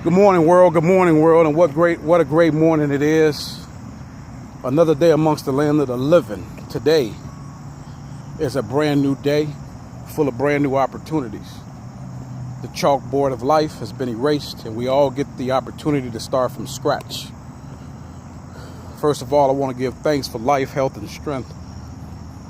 Good morning, world. Good morning, world. And what a great morning it is. Another day amongst the land of the living. Today is a brand new day full of brand new opportunities. The chalkboard of life has been erased and we all get the opportunity to start from scratch. First of all, I want to give thanks for life, health, and strength.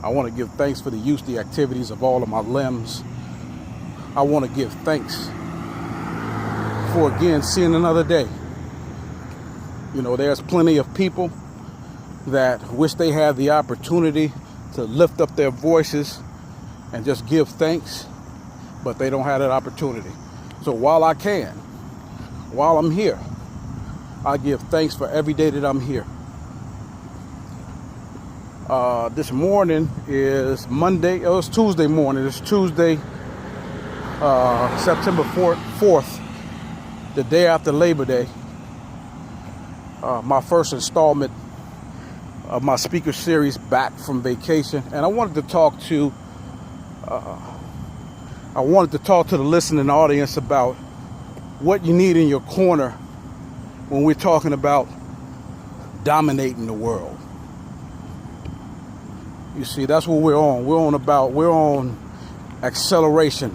I want to give thanks for the use, the activities of all of my limbs. I want to give thanks for again seeing another day. You know, there's plenty of people that wish they had the opportunity to lift up their voices and just give thanks, but they don't have that opportunity. So while I can, while I'm here, I give thanks for every day that I'm here. This morning is Monday. It's Tuesday morning. It's Tuesday, September 4th. The day after Labor Day, my first installment of my speaker series, Back from Vacation. And I wanted to talk to the listening audience about what you need in your corner when we're talking about dominating the world. You see, that's what we're on. We're on acceleration,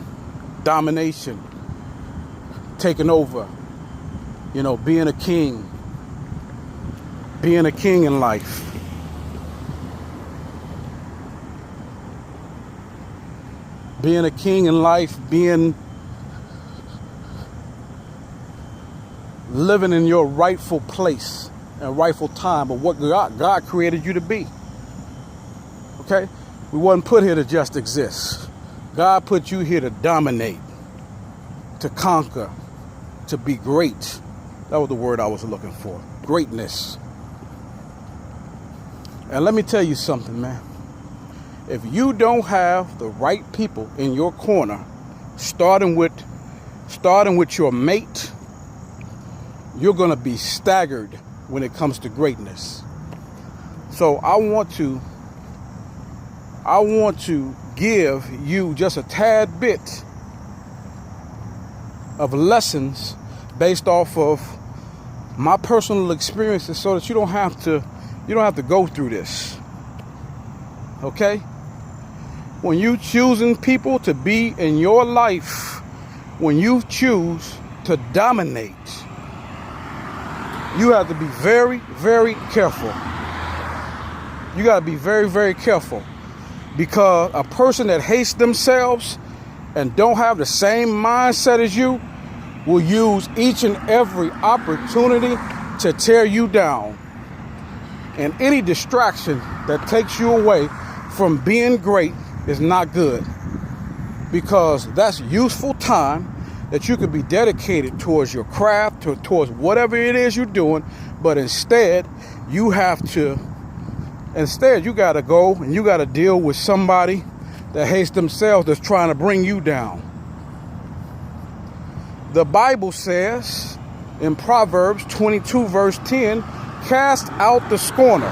domination, taking over, you know, being a king in life. Being a king in life, living in your rightful place and rightful time of what God created you to be. Okay? We wasn't put here to just exist. God put you here to dominate, to conquer, to be great. That was the word I was looking for. Greatness. And let me tell you something, man. If you don't have the right people in your corner, starting with your mate, you're going to be staggered when it comes to greatness. So I want to give you just a tad bit of lessons based off of my personal experiences so that you don't have to go through this. Okay? When you choosing people to be in your life, when you choose to dominate, you have to be very, very careful. You got to be very, very careful, because a person that hates themselves and don't have the same mindset as you will use each and every opportunity to tear you down. And any distraction that takes you away from being great is not good, because that's useful time that you could be dedicated towards your craft, towards whatever it is you're doing. But instead, you got to go and you got to deal with somebody that hates themselves, that's trying to bring you down. The Bible says in Proverbs 22 verse 10, cast out the scorner,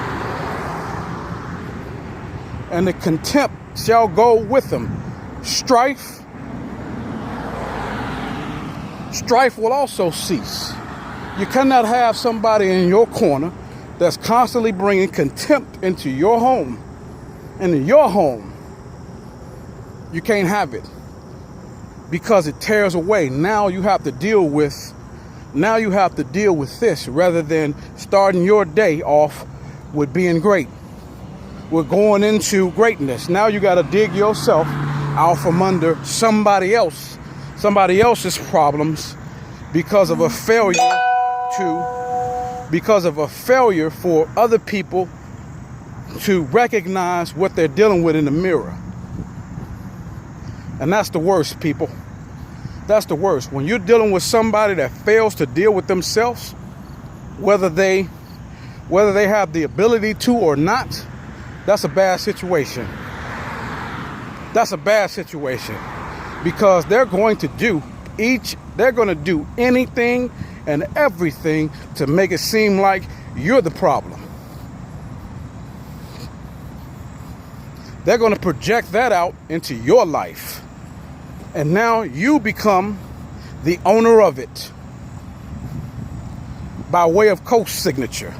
and the contempt shall go with them. Strife will also cease. You cannot have somebody in your corner that's constantly bringing contempt into your home. And in your home, you can't have it, because it tears away. Now you have to deal with this, rather than starting your day off with being great. We're going into greatness. Now you got to dig yourself out from under somebody else's problems because of a failure for other people to recognize what they're dealing with in the mirror. And that's the worst, people. That's the worst. When you're dealing with somebody that fails to deal with themselves, whether they have the ability to or not, that's a bad situation. That's a bad situation, because they're going to do anything and everything to make it seem like you're the problem. They're going to project that out into your life. And now you become the owner of it. by way of co-signature.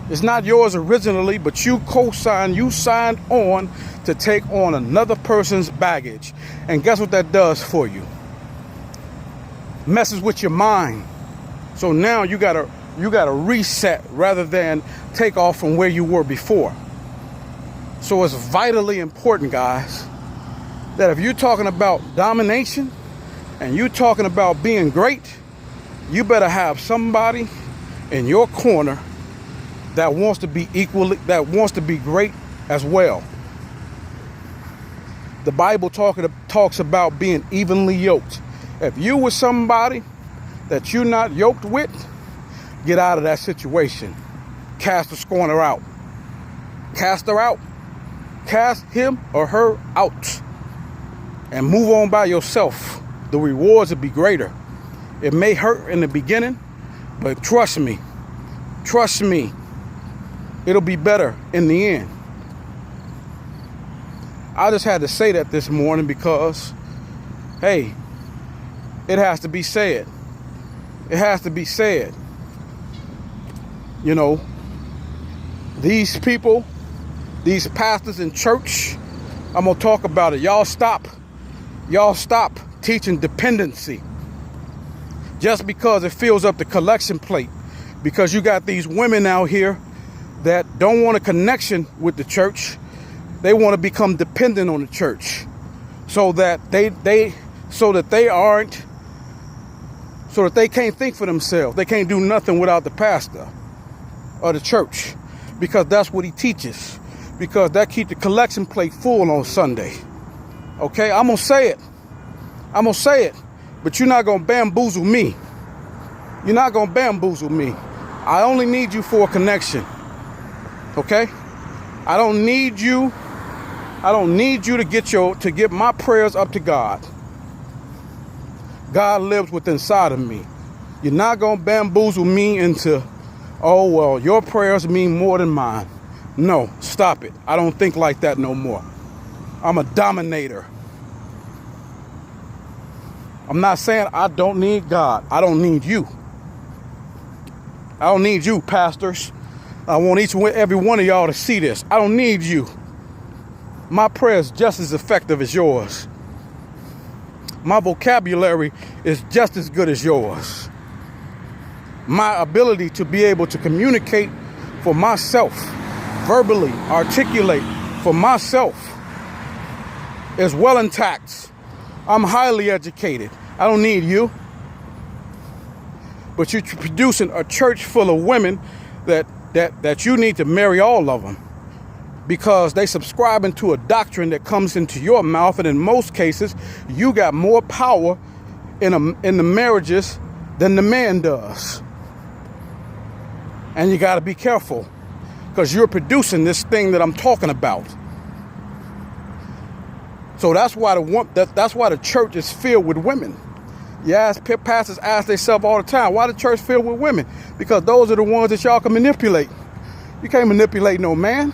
It's not yours originally, but you co-signed, you signed on to take on another person's baggage. And guess what that does for you? Messes with your mind. So now you gotta reset rather than take off from where you were before. So it's vitally important, guys, that if you're talking about domination and you're talking about being great, you better have somebody in your corner that wants to be great as well. The Bible talks about being evenly yoked. If you with somebody that you're not yoked with, get out of that situation. Cast the scorner out. Cast her out. Cast him or her out. And move on by yourself. The rewards will be greater. It may hurt in the beginning, but trust me, it'll be better in the end. I just had to say that this morning because, hey, it has to be said. It has to be said. You know, these people, these pastors in church, I'm going to talk about it. Y'all stop teaching dependency just because it fills up the collection plate. Because you got these women out here that don't want a connection with the church. They want to become dependent on the church so that they can't think for themselves. They can't do nothing without the pastor or the church, because that's what he teaches, because that keeps the collection plate full on Sunday. Okay, I'm gonna say it, but you're not gonna bamboozle me. You're not gonna bamboozle me. I only need you for a connection. Okay, I don't need you to get my prayers up to God. God lives within inside of me. You're not gonna bamboozle me into, oh well, your prayers mean more than mine. No, stop it. I don't think like that no more. I'm a dominator. I'm not saying I don't need God. I don't need you. I don't need you, pastors. I want each and every one of y'all to see this. I don't need you. My prayer is just as effective as yours. My vocabulary is just as good as yours. My ability to be able to communicate for myself, verbally articulate for myself, is well intact. I'm highly educated. I don't need you. But you're producing a church full of women that you need to marry all of them, because they subscribing to a doctrine that comes into your mouth, and in most cases, you got more power in the marriages than the man does. And you got to be careful, because you're producing this thing that I'm talking about. So that's why the church is filled with women. Yes, pastors ask themselves all the time, why the church filled with women? Because those are the ones that y'all can manipulate. You can't manipulate no man.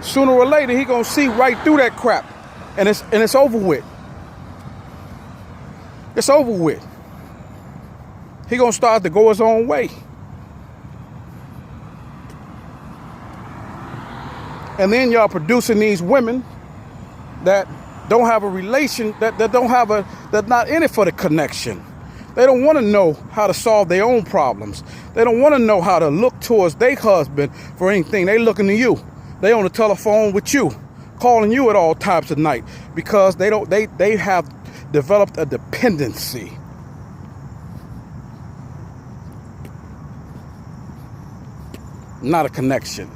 Sooner or later, he gonna see right through that crap, and it's over with. It's over with. He gonna start to go his own way. And then y'all producing these women that don't have a relation, that's not in it for the connection. They don't want to know how to solve their own problems. They don't want to know how to look towards their husband for anything. They looking to you. They on the telephone with you, calling you at all times of night, because they have developed a dependency. Not a connection.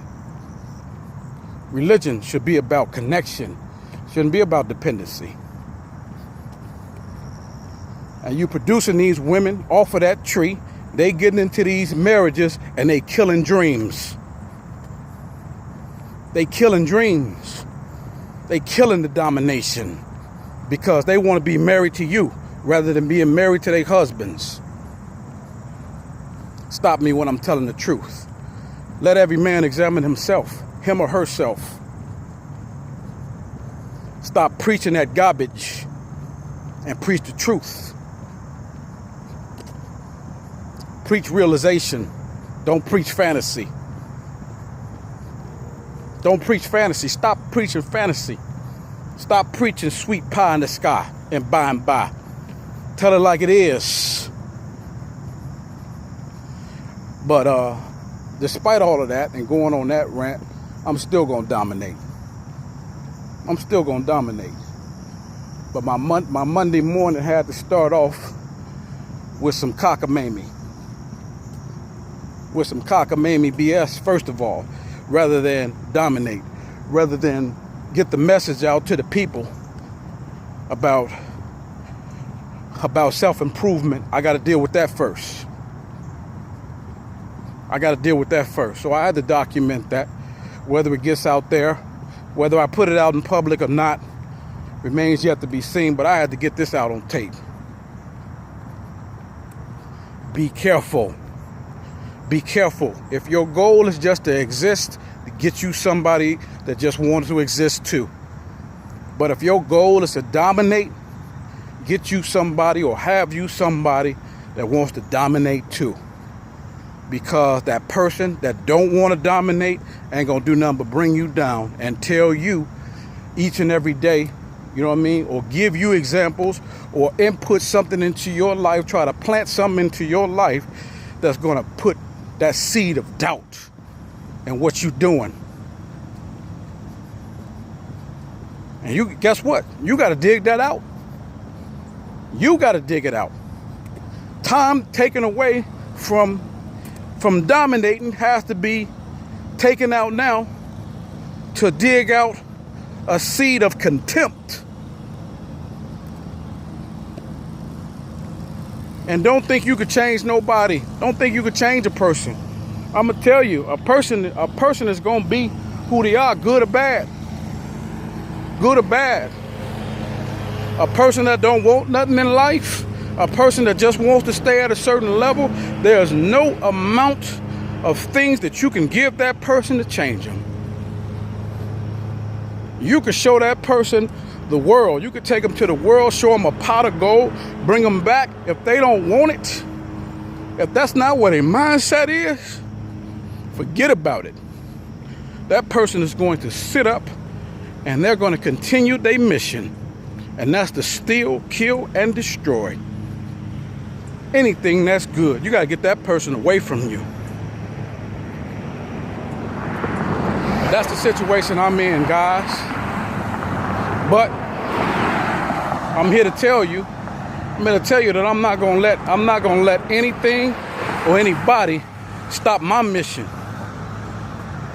Religion should be about connection. Shouldn't be about dependency. And you producing these women off of that tree, they getting into these marriages and they killing dreams. They killing dreams. They killing the domination, because they want to be married to you rather than being married to their husbands. Stop me when I'm telling the truth. Let every man examine himself, him or herself. Stop preaching that garbage and preach the truth. Preach realization. Don't preach fantasy. Don't preach fantasy. Stop preaching fantasy. Stop preaching sweet pie in the sky and by and by. Tell it like it is. But despite all of that and going on that rant, I'm still going to dominate. I'm still going to dominate. But my Monday morning had to start off with some cockamamie. With some cockamamie BS, first of all, rather than dominate, rather than get the message out to the people about self-improvement. I got to deal with that first. So I had to document that. Whether it gets out there, whether I put it out in public or not, remains yet to be seen, but I had to get this out on tape. Be careful. Be careful. If your goal is just to exist, to get you somebody that just wants to exist too. But if your goal is to dominate, get you somebody or have you somebody that wants to dominate too. Because that person that don't want to dominate ain't gonna do nothing but bring you down and tell you each and every day, you know what I mean? Or give you examples or input something into your life, try to plant something into your life that's gonna put that seed of doubt in what you're doing. And you guess what? You gotta dig that out. You gotta dig it out. Time taken away from dominating has to be taken out now to dig out a seed of contempt. And don't think you could change nobody. Don't think you could change a person. I'm gonna tell you, a person is gonna be who they are, good or bad. Good or bad. A person that don't want nothing in life, a person that just wants to stay at a certain level, there's no amount of things that you can give that person to change them. You could show that person the world. You could take them to the world, show them a pot of gold, bring them back. If they don't want it, if that's not what their mindset is, forget about it. That person is going to sit up and they're going to continue their mission. And that's to steal, kill, and destroy anything that's good. You got to get that person away from you. That's the situation I'm in, guys. But I'm here to tell you that I'm not gonna let anything or anybody stop my mission.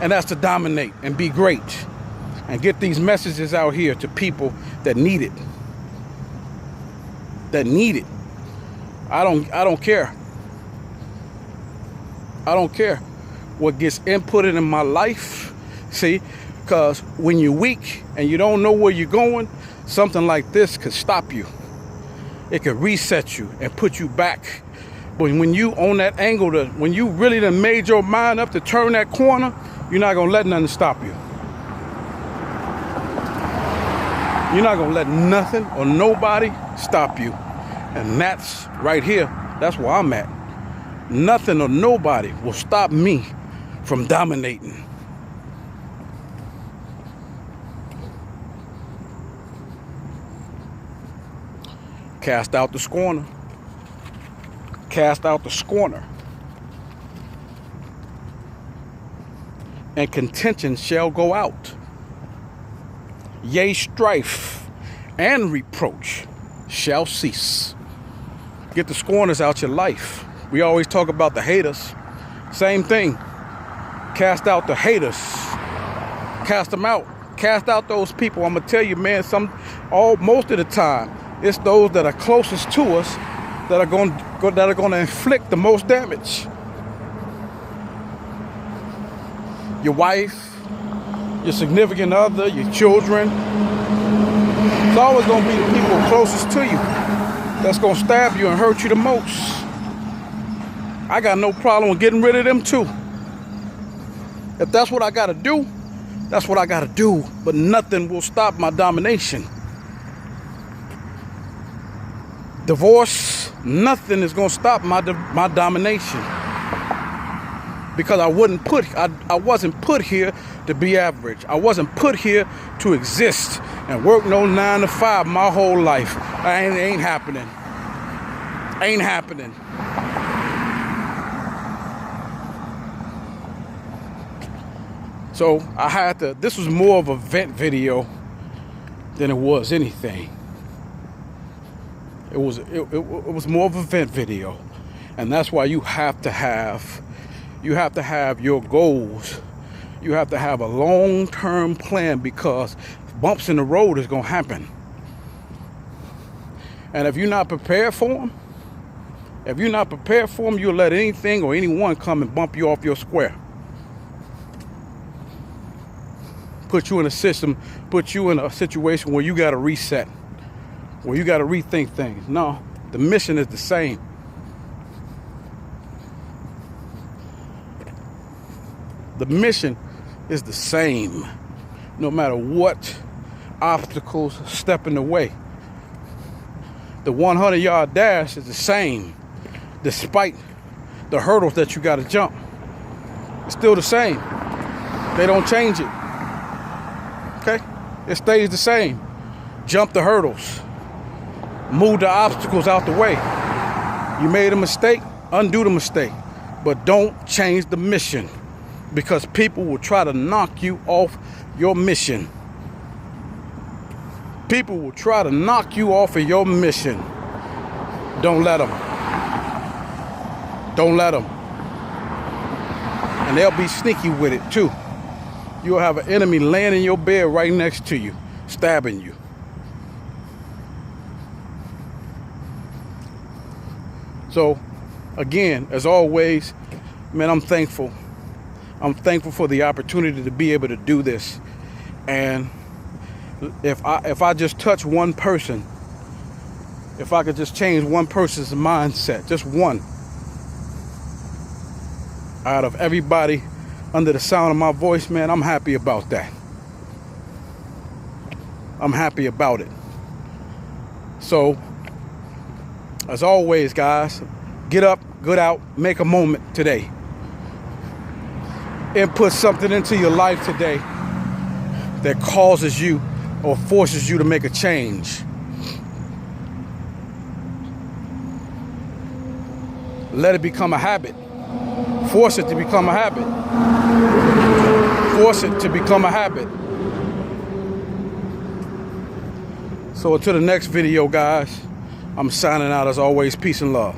And that's to dominate and be great and get these messages out here to people that need it. That need it. I don't care. I don't care what gets inputted in my life. See, because when you're weak and you don't know where you're going, something like this could stop you. It could reset you and put you back. But when you on that angle, when you really done made your mind up to turn that corner, you're not going to let nothing stop you. You're not going to let nothing or nobody stop you. And that's right here. That's where I'm at. Nothing or nobody will stop me from dominating. Cast out the scorner. Cast out the scorner. And contention shall go out. Yea, strife and reproach shall cease. Get the scorners out your life. We always talk about the haters. Same thing. Cast out the haters. Cast them out. Cast out those people. I'm gonna tell you, man, most of the time, it's those that are closest to us that are going to inflict the most damage. Your wife, your significant other, your children. It's always going to be the people closest to you that's going to stab you and hurt you the most. I got no problem with getting rid of them too. If that's what I got to do, that's what I got to do. But nothing will stop my domination. divorce, nothing is going to stop my domination. Because I wasn't put here to be average. I wasn't put here to exist and work no 9 to 5 my whole life. Ain't happening. Ain't happening. So I had to, this was more of a vent video than it was anything. It was more of a vent video. And that's why you have to have your goals. You have to have a long-term plan, because bumps in the road is going to happen. And if you're not prepared for them, you'll let anything or anyone come and bump you off your square. Put you in a system, put you in a situation where you got to reset, where you got to rethink things. No, the mission is the same. The mission is the same, no matter what obstacles step in the way. The 100-yard dash is the same, despite the hurdles that you got to jump. It's still the same. They don't change it. Okay? It stays the same. Jump the hurdles. Move the obstacles out the way. You made a mistake, undo the mistake. But don't change the mission, because people will try to knock you off your mission. People will try to knock you off of your mission. Don't let them. Don't let them. And they'll be sneaky with it too. You'll have an enemy laying in your bed right next to you, stabbing you. So, again, as always, man, I'm thankful. I'm thankful for the opportunity to be able to do this. And if I just touch one person, if I could just change one person's mindset, just one, out of everybody under the sound of my voice, man, I'm happy about that. I'm happy about it. So, as always, guys, get up, get out, make a moment today. And put something into your life today that causes you or forces you to make a change. Let it become a habit. Force it to become a habit. Force it to become a habit. So until the next video, guys, I'm signing out as always. Peace and love.